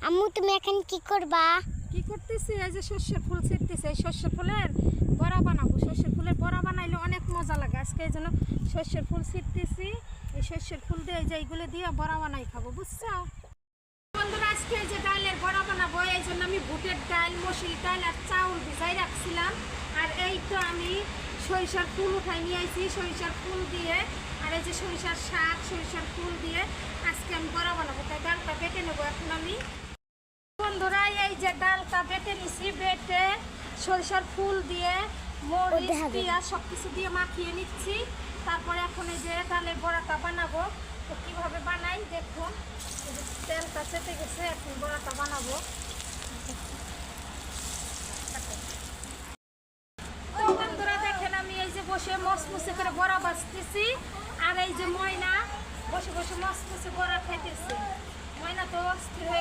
আম্মু তুমি এখন কি করবা? কি করতেছি? এই যে সর্ষের ফুল ছিটতেছি। এই সর্ষের ফুলের বড়া বানাবো। সর্ষের ফুলের বড়া বানাইলে অনেক মজা লাগে। আজকে এই জন্য সর্ষের ফুল ছিটতেছি। এই সর্ষের ফুল দিয়ে এই যে এইগুলো দিয়ে বড়া বানাই খাবো, বুঝছো বন্ধুরা? আজকে এই যে ডালের বড়া বানাবো, এই জন্য আমি বুটের ডাল, মসুর ডাল আর চাউল ভিজাই রাখছিলাম। আর এই তো আমি সরিষার ফুল উঠাই নিয়ে আইছি। সরিষার ফুল দিয়ে আর এই যে সরিষার শাক, সরিষার ফুল দিয়ে আজকে আমি বড়া বানাবো। তাই ডালটা বেটে নেবো এখন আমি। বন্ধুরা এই যে ডালটা বেটে নিছি, বেটে সরিষার ফুল দিয়ে মরিচ পেঁয়াজ সব কিছু দিয়ে মাখিয়ে নিচ্ছি। তারপরে এখন এই যে ডালের বড়াটা বানাবো। তো কীভাবে বানাই দেখুন। তেলটা চেপে গেছে, এখন বড়াটা বানাবো। তো বন্ধুরা দেখেন আমি এই যে বসে মচমচে করে বড়া বাজতেছি। আর এই যে ময়না বসে বসে মচমচে বড়া খাইতেছি। ময়না তো অস্থির হয়ে